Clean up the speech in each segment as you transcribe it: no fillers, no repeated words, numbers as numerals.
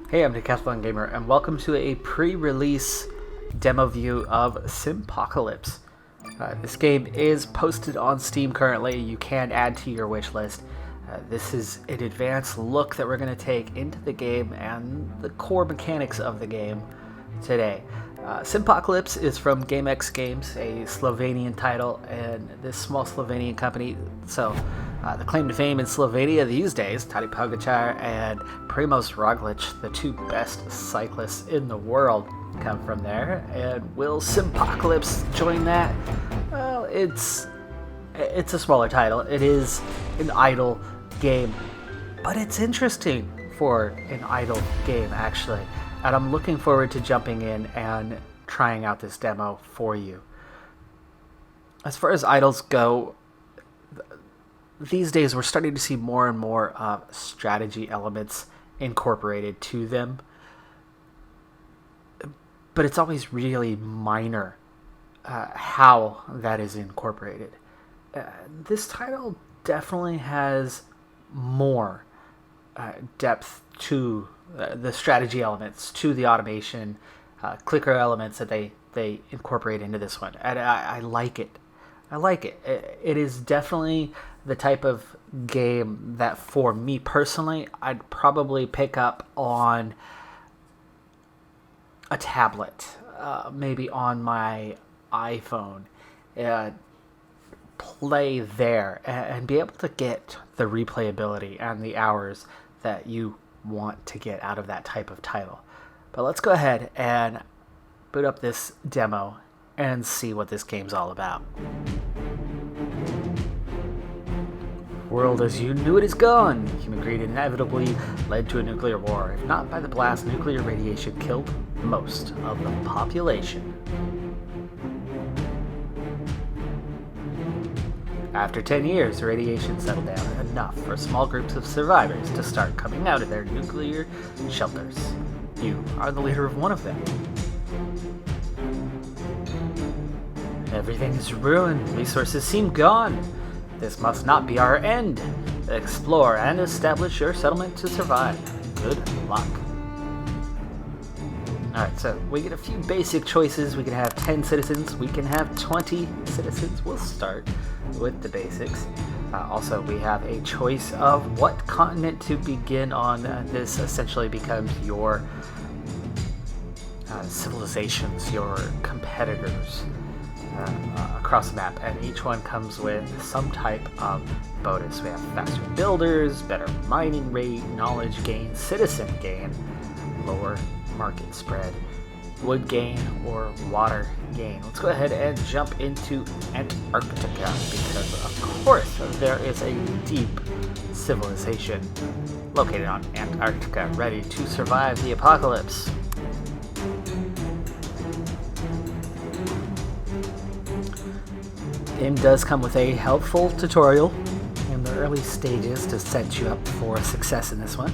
Hey, I'm Decathlon Gamer, and welcome to a pre-release demo view of Simpocalypse. This game is posted on Steam currently. You can add to your wishlist. This is an advanced look that we're going to take into the game and the core mechanics of the game today. Simpocalypse is from Gamex Games, a Slovenian title, and this small Slovenian company. The claim to fame in Slovenia these days, Tadej Pogačar and Primož Roglič, the two best cyclists in the world, come from there. And will Simpocalypse join that? Well, it's a smaller title. It is an idle game, but it's interesting for an idle game, actually. And I'm looking forward to jumping in and trying out this demo for you. As far as idols go, these days we're starting to see more and more strategy elements incorporated to them. But it's always really minor how that is incorporated. This title definitely has more depth to the strategy elements, to the automation, clicker elements that they incorporate into this one. And I like it. It is definitely the type of game that, for me personally, I'd probably pick up on a tablet, maybe on my iPhone, play there, and be able to get the replayability and the hours that you want to get out of that type of title. But let's go ahead and boot up this demo and see what this game's all about. World as you knew it is gone. Human greed inevitably led to a nuclear war. If not by the blast, nuclear radiation killed most of the population. After 10 years, radiation settled down enough for small groups of survivors to start coming out of their nuclear shelters. You are the leader of one of them. Everything is ruined. Resources seem gone. This must not be our end. Explore and establish your settlement to survive. Good luck. Alright, so we get a few basic choices. We can have 10 citizens. We can have 20 citizens. We'll start with the basics. Also, we have a choice of what continent to begin on. This essentially becomes your civilizations, your competitors across the map, and each one comes with some type of bonus. We have faster builders, better mining rate, knowledge gain, citizen gain, lower market spread, wood gain, or water gain. Let's go ahead and jump into Antarctica, because of course there is a deep civilization located on Antarctica, ready to survive the apocalypse. The game does come with a helpful tutorial in the early stages to set you up for success in this one,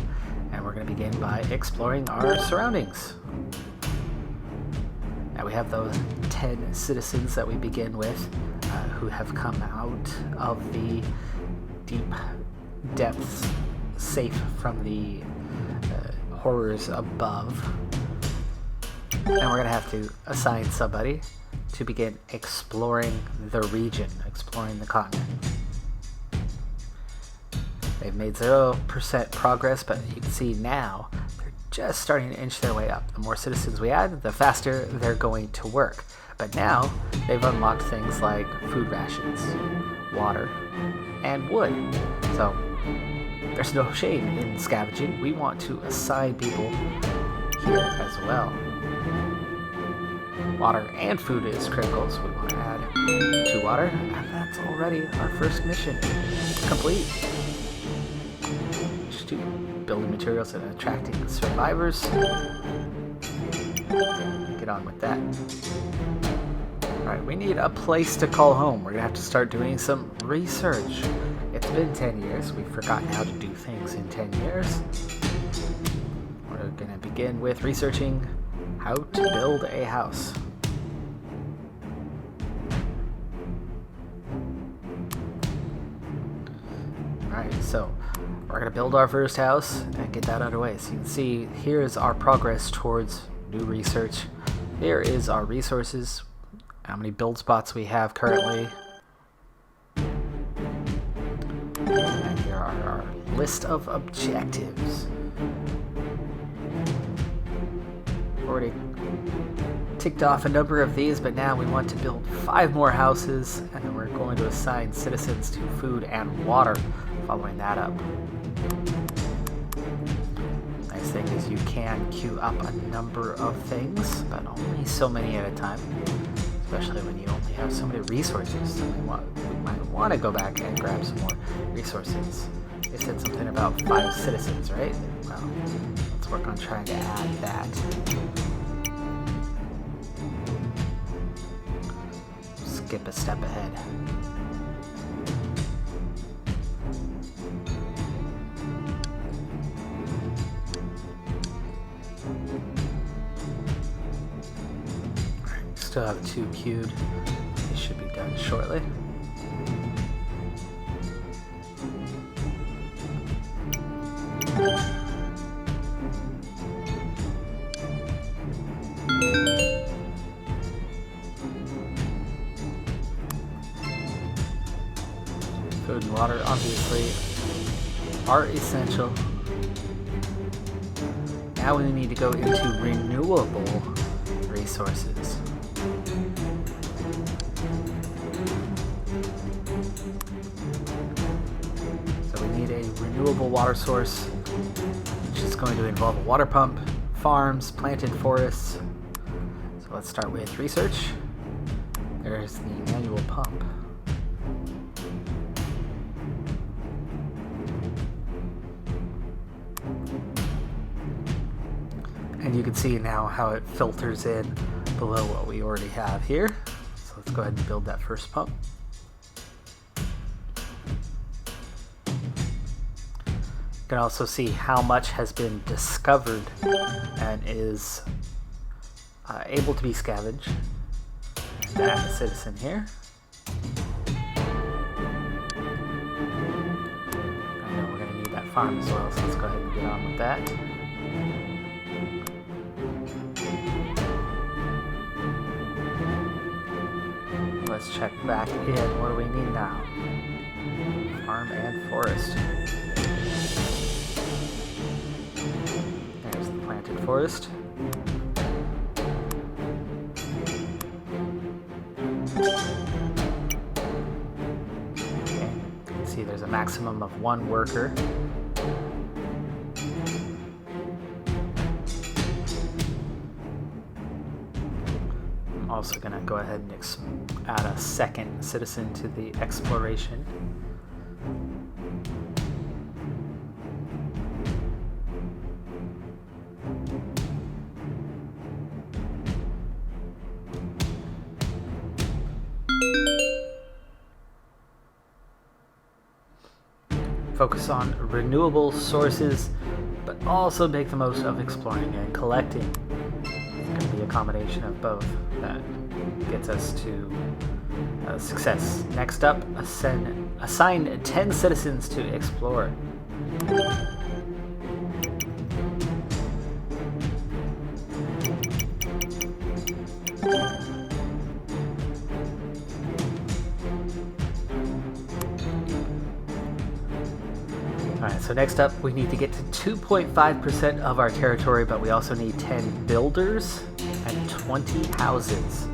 and we're going to begin by exploring our surroundings. Now we have those 10 citizens that we begin with, who have come out of the deep depths, safe from the horrors above, and we're going to have to assign somebody to begin exploring the region, exploring the continent. They've made 0% progress, but you can see now they're just starting to inch their way up. The more citizens we add, the faster they're going to work. But now they've unlocked things like food rations, water, and wood. So there's no shame in scavenging. We want to assign people here as well. Water and food is critical, so we want to add 2 water, and that's already our first mission complete. Just 2 building materials and attracting survivors. Get on with that. Alright, we need a place to call home. We're going to have to start doing some research. It's been 10 years. We've forgotten how to do things in 10 years. We're going to begin with researching how to build a house. Alright, so we're going to build our first house and get that underway. So you can see here is our progress towards new research. Here is our resources, how many build spots we have currently. And here are our list of objectives. Already ticked off a number of these, but now we want to build 5 more houses, and then we're going to assign citizens to food and water following that up. Nice thing is you can queue up a number of things, but only so many at a time, especially when you only have so many resources. So we might want to go back and grab some more resources. They said something about 5 citizens, right? Well, let's work on trying to add that. Skip a step ahead. Still have 2 queued. They should be done shortly. Food and water obviously are essential. Now we need to go into renewable resources. So we need a renewable water source, which is going to involve a water pump, farms, planted forests. So let's start with research. There's the manual pump. And you can see now how it filters in below what we already have here. So let's go ahead and build that first pump. You can also see how much has been discovered and is able to be scavenged. Add a citizen here. I know we're going to need that farm as well, so let's go ahead and get on with that. Let's check back in. What do we need now? Farm and forest. There's the planted forest. Okay. You can see there's a maximum of 1 worker. Also going to go ahead and add a second citizen to the exploration. Focus on renewable sources, but also make the most of exploring and collecting. It's going to be a combination of both that gets us to success. Next up, assign 10 citizens to explore. Alright, so next up we need to get to 2.5% of our territory, but we also need 10 builders and 20 houses.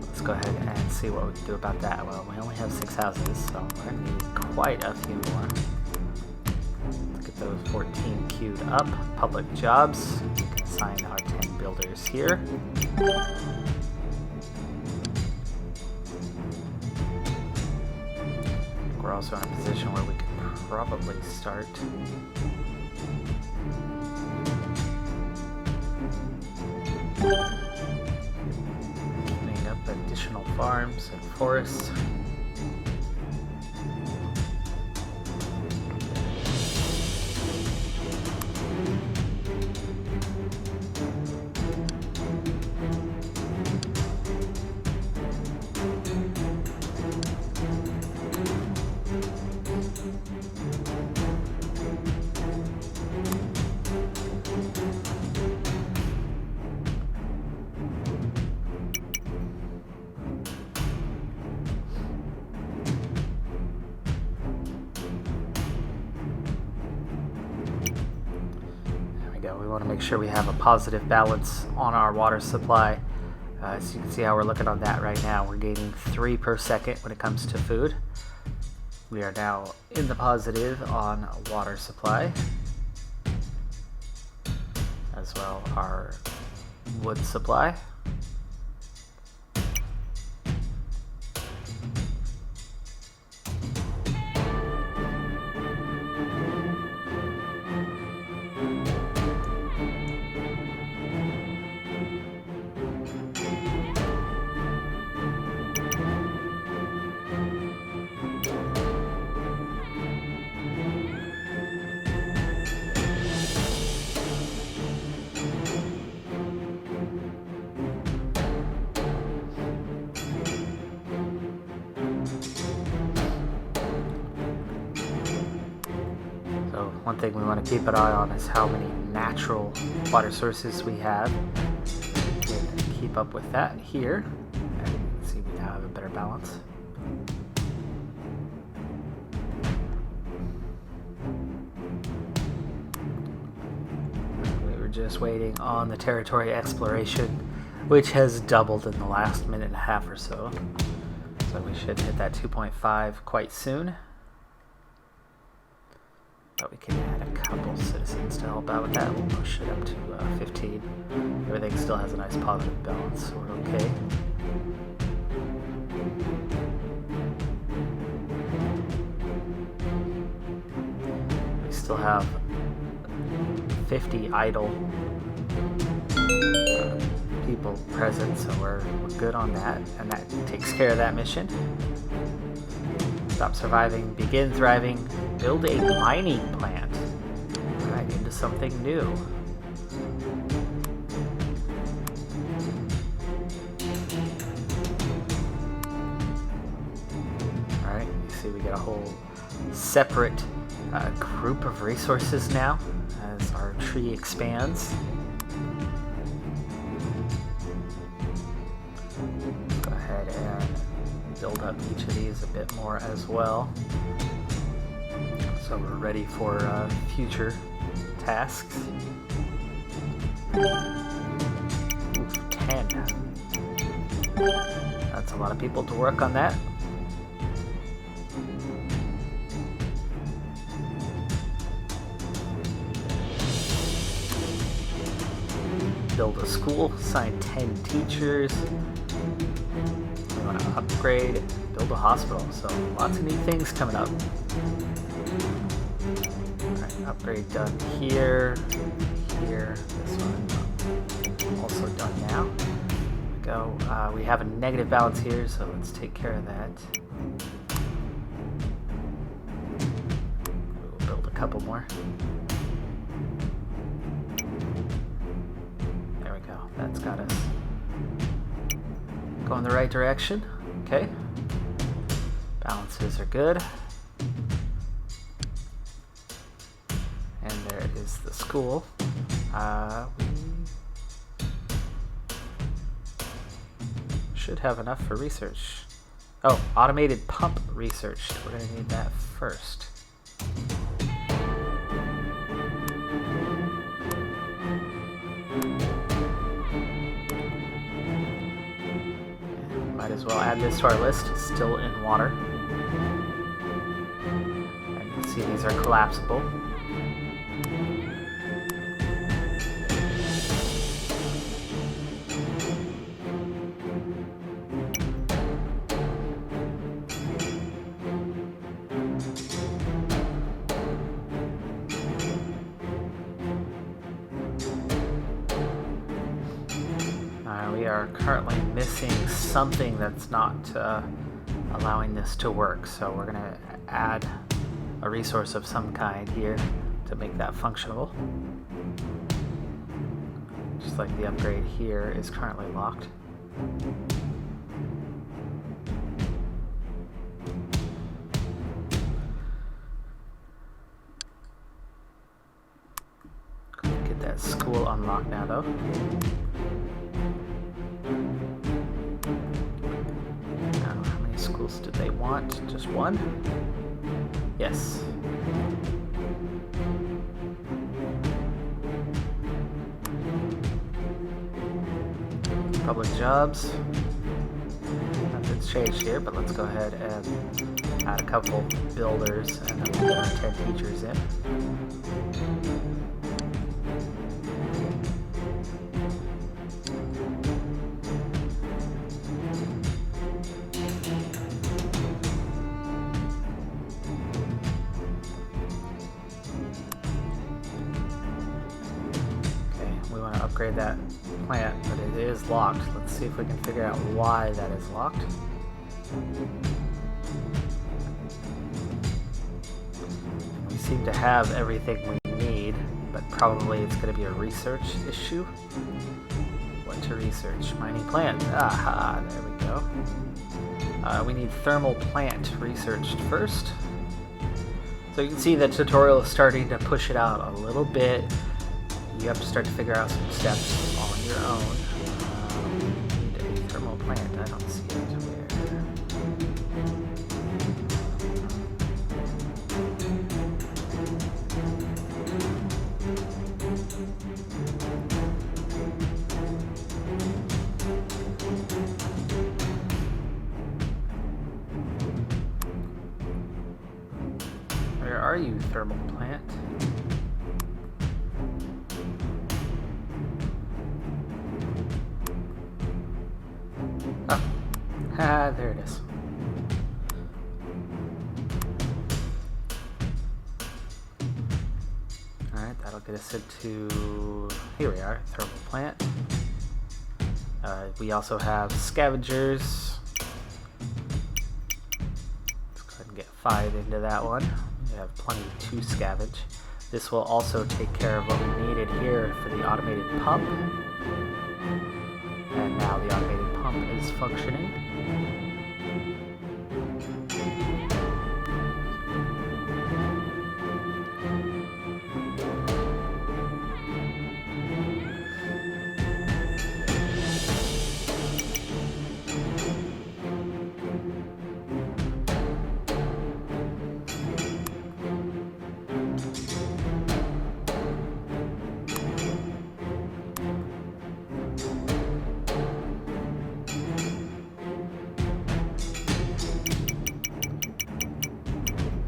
Let's go ahead and see what we can do about that. Well, we only have 6 houses, so we're going to need quite a few more. Let's get those 14 queued up. Public jobs. We can assign our 10 builders here. We're also in a position where we can probably start opening up additional farms and forests. want to make sure we have a positive balance on our water supply. So you can see how we're looking on that right now. We're gaining 3 per second when it comes to food. We are now in the positive on water supply. As well our wood supply. One thing we want to keep an eye on is how many natural water sources we have. And keep up with that here. And you can see we now have a better balance. We were just waiting on the territory exploration, which has doubled in the last minute and a half or so. So we should hit that 2.5 quite soon. But we can add a couple citizens to help out with that. We'll push it up to 15. Everything still has a nice positive balance, so we're okay. We still have 50 idle people present, so we're good on that, and that takes care of that mission. Stop surviving, begin thriving, build a mining plant. Right into something new. Alright, you see we get a whole separate group of resources now as our tree expands. Go ahead and build up each of these a bit more as well. So we're ready for future tasks. Ooh, 10. That's a lot of people to work on that. Build a school, assign 10 teachers. We want to upgrade, build a hospital. So lots of neat things coming up. Alright, upgrade done here, here, this one also done now. There we go. We have a negative balance here, so let's take care of that. We'll build a couple more. There we go. That's got us going the right direction. Okay. Balances are good. And there is the school. We should have enough for research. Oh, automated pump research. We're going to need that first. And might as well add this to our list. It's still in water. And you can see these are collapsible. We are currently missing something that's not allowing this to work, so we're going to add a resource of some kind here to make that functional. Just like the upgrade here is currently locked. Get that school unlocked now though. Schools did they want? Just one? Yes. public jobs. Nothing's changed here, but let's go ahead and add a couple builders and then we'll get our 10 teachers in. Upgrade that plant, but it is locked. Let's see if we can figure out why that is locked. We seem to have everything we need, but probably it's going to be a research issue. What to research? Mining plants. Aha, there we go. We need thermal plant researched first. So you can see the tutorial is starting to push it out a little bit. You have to start to figure out some steps on your own. Need a thermal plant. I don't see it. Where are you, thermal plant? Ah, there it is. Alright, that'll get us into... Here we are, thermal plant. We also have scavengers. Let's go ahead and get 5 into that one. We have plenty to scavenge. This will also take care of what we needed here for the automated pump. And now the automated pump is functioning.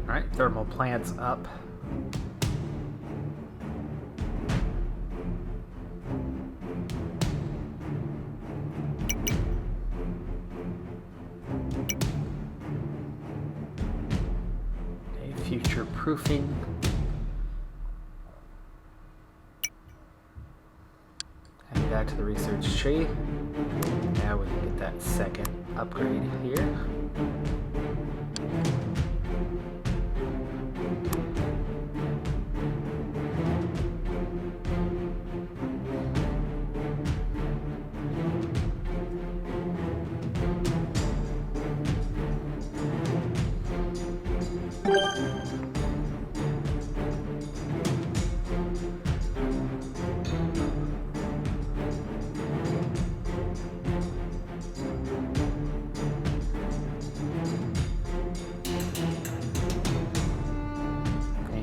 Alright, thermal plant's up. Okay, future proofing. Heading back to the research tree. Now we can get that second upgrade here.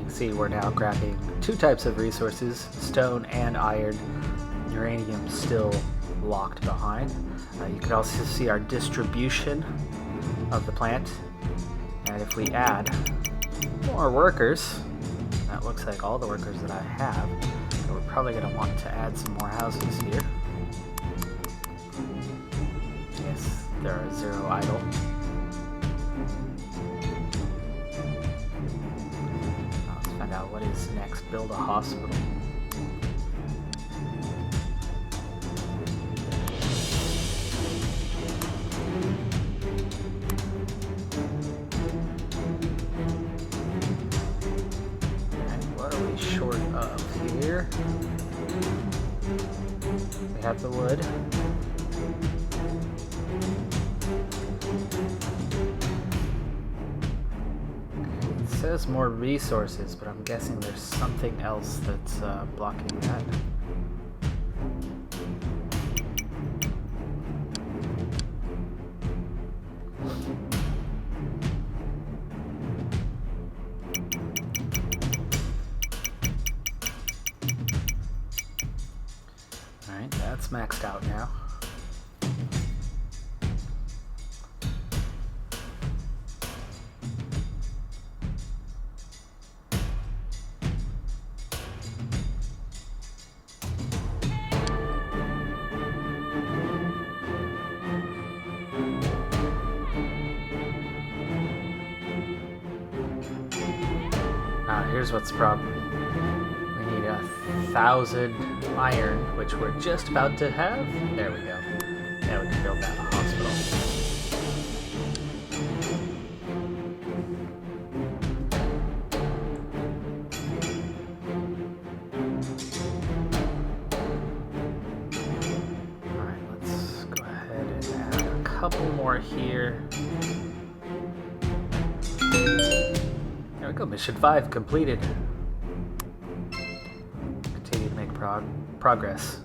See, we're now grabbing 2 types of resources, stone and iron. Uranium still locked behind. You can also see our distribution of the plant. And if we add more workers, that looks like all the workers that I have, so we're probably going to want to add some more houses here. Yes, there are 0 idle. Find out what is next. Build a hospital. And what are we short of here? We have the wood. It says more resources, but I'm guessing there's something else that's blocking that. Alright, that's maxed out now. here's what's the problem. We need 1,000 iron, which we're just about to have. There we go. Now we can build that hospital. Alright, let's go ahead and add a couple more here. There we go, mission 5 completed. Continue to make progress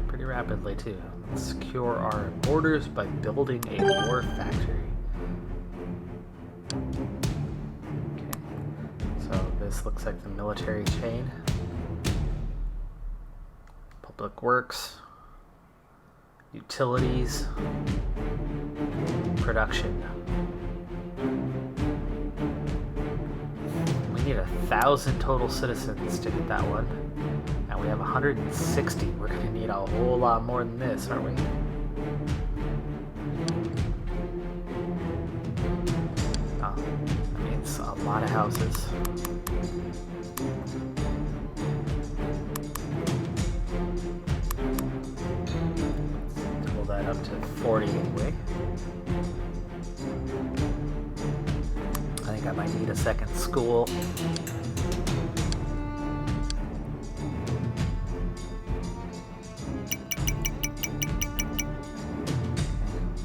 pretty rapidly too. Let's secure our borders by building a war factory. Okay, so this looks like the military chain. Public works, utilities, production. We need 1,000 total citizens to hit that one, and we have 160. We're going to need a whole lot more than this, aren't we? Oh, that means a lot of houses. Let's pull that up to 40 anyway. I think I might need a second school.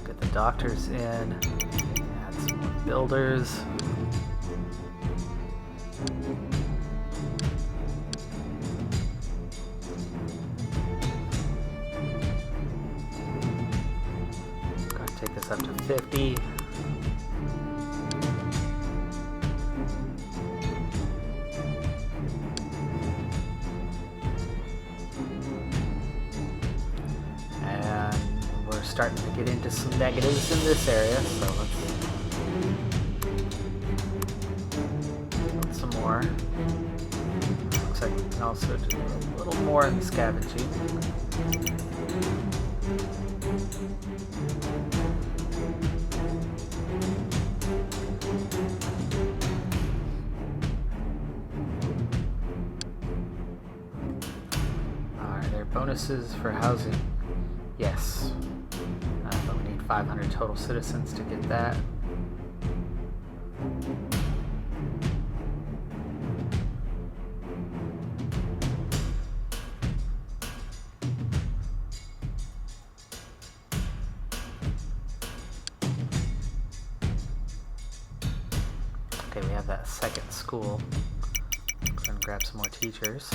Get the doctors in. Add some more builders. Gotta take this up to 50. Starting to get into some negatives in this area, so let's put some more. Looks like we can also do a little more in scavenging. Are there bonuses for housing? Yes. But we need 500 total citizens to get that. Okay, we have that second school. Let's go and grab some more teachers.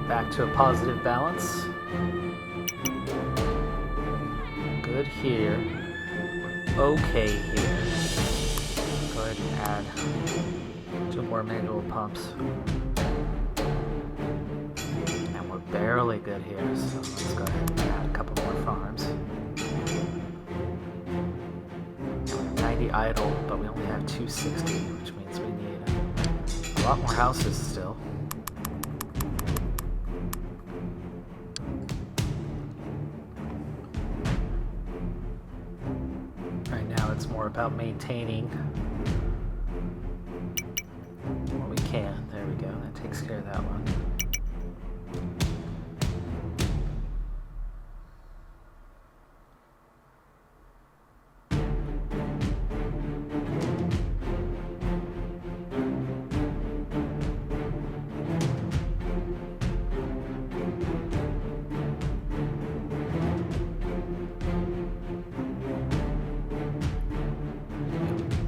Back to a positive balance. Good here. Okay here. Go ahead and add 2 more manual pumps. And we're barely good here, so let's go ahead and add a couple more farms. And we have 90 idle, but we only have 260, which means we need a lot more houses still. It's more about maintaining what we can. There we go. That takes care of that one.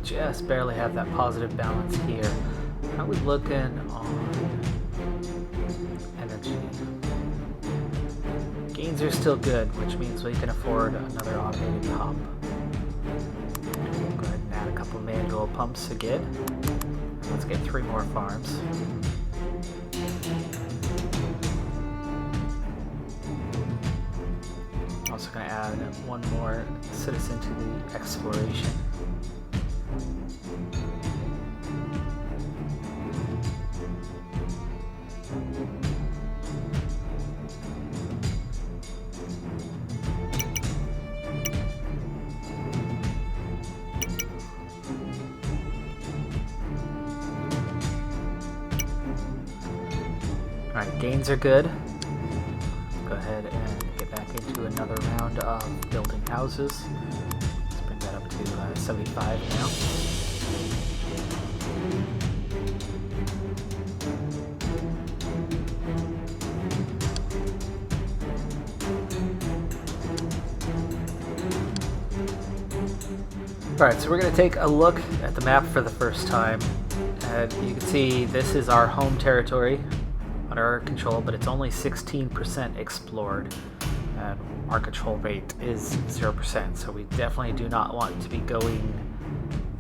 Just barely have that positive balance here. How are we looking on energy? Gains are still good, which means we can afford another automated pump. Go ahead and add a couple manual pumps again. Let's get 3 more farms. Also going to add 1 more citizen to the exploration. gains are good. Go ahead and get back into another round of building houses. Let's bring that up to 75 now. Alright, so we're going to take a look at the map for the first time. And you can see this is our home territory under our control, but it's only 16% explored. And our control rate is 0%, so we definitely do not want to be going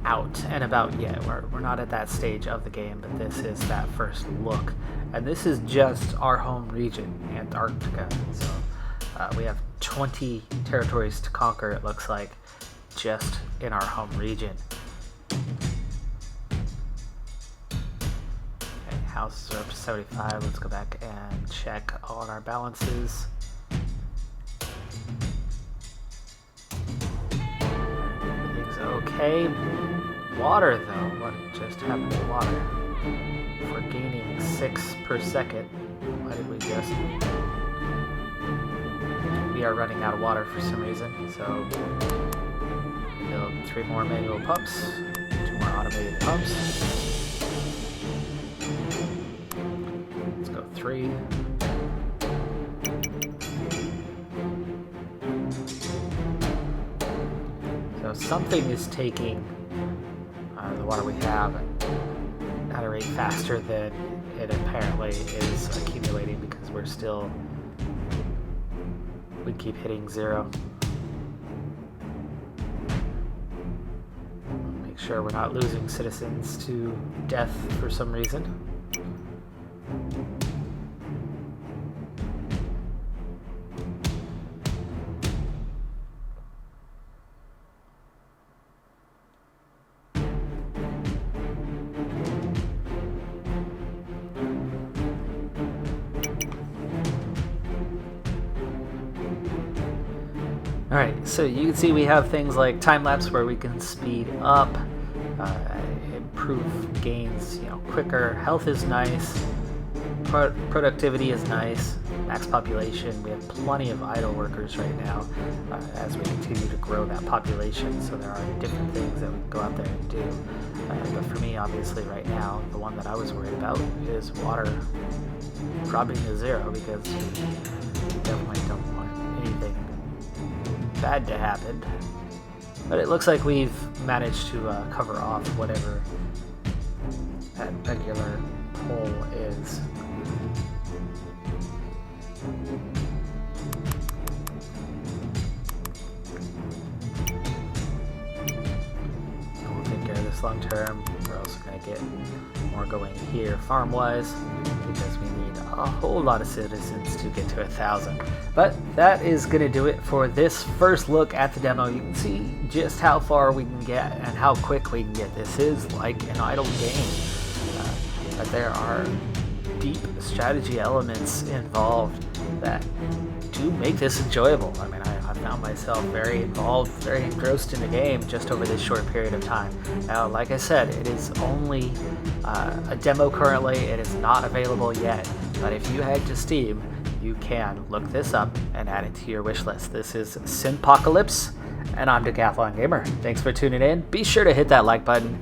out and about yet. We're not at that stage of the game, but this is that first look. And this is just our home region, Antarctica. So we have 20 territories to conquer, it looks like, just in our home region. Okay, houses are up to 75. Let's go back and check on our balances. Everything's okay. Water though, what just happened to water? If we're gaining 6 per second, why did we just... We are running out of water for some reason, so build 3 more manual pumps, 2 more automated pumps. Let's go 3. So something is taking the water we have at a rate faster than it apparently is accumulating, because we keep hitting 0. Make sure we're not losing citizens to death for some reason. Alright, so you can see we have things like time-lapse where we can speed up, improve gains, quicker. Health is nice, productivity is nice, max population. We have plenty of idle workers right now as we continue to grow that population, so there are different things that we can go out there and do. But for me, obviously right now, the one that I was worried about is water dropping to 0, because we definitely don't want anything bad to happen. But it looks like we've managed to cover off whatever that regular hole is. We'll take care of this long term. We're also going to get more going here farm-wise, because we need a whole lot of citizens to get to 1,000. But that is going to do it for this first look at the demo. You can see just how far we can get and how quick we can get. This is like an idle game, but there are deep strategy elements involved that do make this enjoyable. I mean, I found myself very involved, very engrossed in the game just over this short period of time. Now, like I said, it is only a demo currently. It is not available yet, but if you head to Steam, you can look this up and add it to your wish list. This is Simpocalypse, and I'm Decathlon Gamer. Thanks for tuning in. Be sure to hit that like button,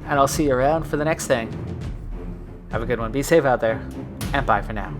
and I'll see you around for the next thing. Have a good one. Be safe out there, and bye for now.